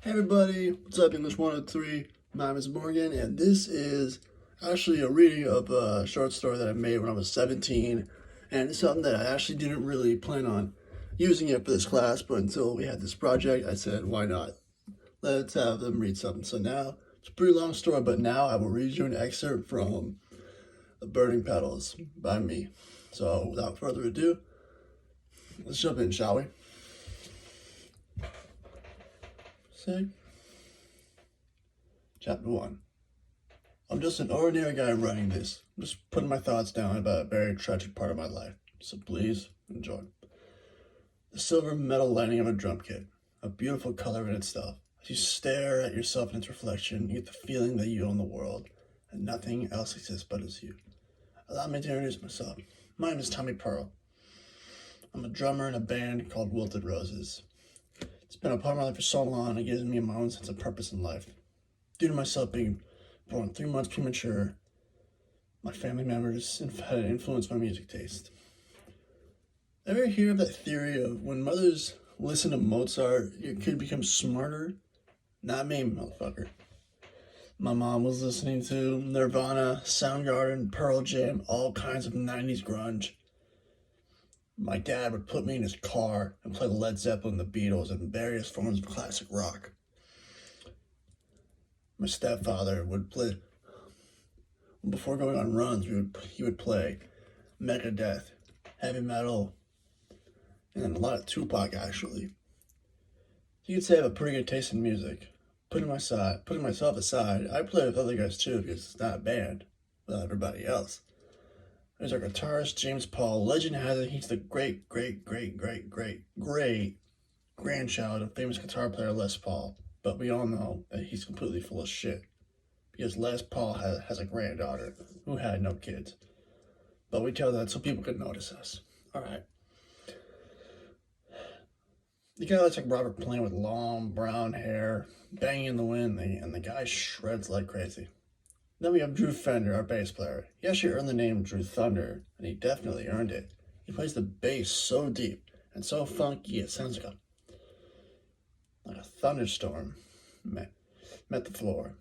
Hey everybody, what's up, English 103? My name is Morgan, and this is actually a reading of a short story that I made when I was 17, and it's something that I actually didn't really plan on using it for this class, but until we had this project, I said, why not? Let's have them read something. So now, it's a pretty long story, but now I will read you an excerpt from The Burning Petals by me. So without further ado, let's jump in, shall we? Chapter 1. I'm just an ordinary guy writing this. I'm just putting my thoughts down about a very tragic part of my life. So please enjoy. The silver metal lining of a drum kit, a beautiful color in itself. As you stare at yourself in its reflection, you get the feeling that you own the world, and nothing else exists but as you. Allow me to introduce myself. My name is Tommy Pearl. I'm a drummer in a band called Wilted Roses. It's been a part of my life for so long, it gives me my own sense of purpose in life. Due to myself being born 3 months premature, my family members had influenced my music taste. Ever hear of that theory of when mothers listen to Mozart, your kid becomes smarter? Not me, motherfucker. My mom was listening to Nirvana, Soundgarden, Pearl Jam, all kinds of 90s grunge. My dad would put me in his car and play Led Zeppelin, the Beatles, and various forms of classic rock. My stepfather would play, before going on runs, he would play Megadeth, heavy metal, and a lot of Tupac, actually. You could say I have a pretty good taste in music. Putting myself aside, I play with other guys too, because it's not a band with everybody else. There's our guitarist, James Paul. Legend has it he's the great grandchild of famous guitar player Les Paul. But we all know that he's completely full of shit, because Les Paul has a granddaughter who had no kids. But we tell that so people could notice us. Alright. The guy looks like Robert Plant with long brown hair, banging in the wind, and the guy shreds like crazy. Then we have Drew Fender, our bass player. He actually earned the name Drew Thunder, and he definitely earned it. He plays the bass so deep and so funky it sounds like a thunderstorm met the floor.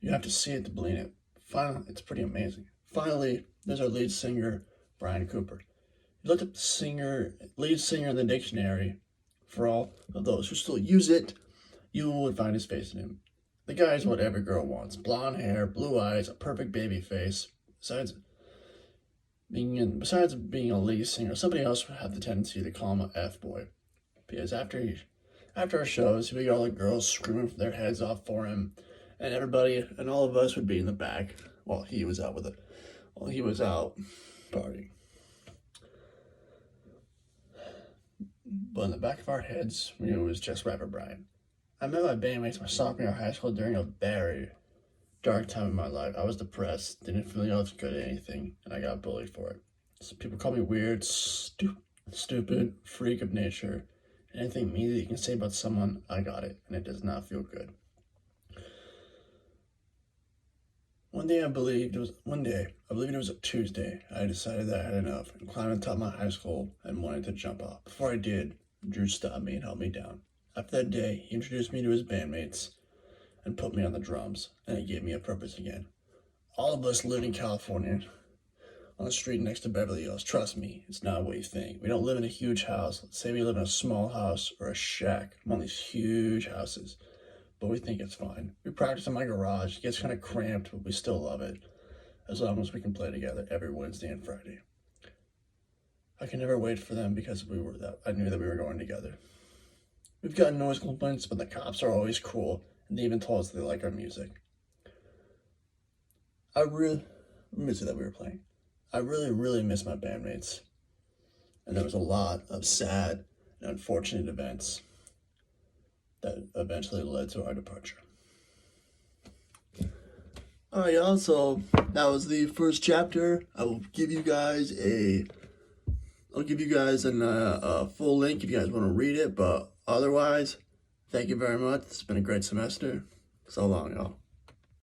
You have to see it to believe it. Finally, it's pretty amazing. Finally, there's our lead singer, Brian Cooper. You look up the lead singer in the dictionary. For all of those who still use it, you would find his face in him. The guy is what every girl wants. Blonde hair, blue eyes, a perfect baby face. Besides being a lead singer, somebody else would have the tendency to call him a F-boy. Because after our shows, he would get all the girls screaming their heads off for him, and everybody and all of us would be in the back while he was out partying. But in the back of our heads, we knew it was just Rapper Brian. I met my bandmates my sophomore year of high school during a very dark time in my life. I was depressed, didn't feel like I was good at anything, and I got bullied for it. So people call me weird, stupid, freak of nature. Anything mean that you can say about someone, I got it, and it does not feel good. One day, I believed it was a Tuesday, I decided that I had enough and climbed on top of my high school and wanted to jump off. Before I did, Drew stopped me and held me down. After that day, he introduced me to his bandmates and put me on the drums, and it gave me a purpose again. All of us lived in California, on the street next to Beverly Hills. Trust me, it's not what you think. We don't live in a huge house. Let's say we live in a small house or a shack among these huge houses, but we think it's fine. We practice in my garage. It gets kind of cramped, but we still love it, as long as we can play together every Wednesday and Friday. I can never wait for them because I knew that we were going together. We've gotten noise complaints, but the cops are always cool, and they even told us they like our music. I really miss my bandmates, and there was a lot of sad and unfortunate events that eventually led to our departure. Alright, y'all, so that was the first chapter. I will give you guys a full link if you guys want to read it, but otherwise, thank you very much. It's been a great semester. So long, y'all.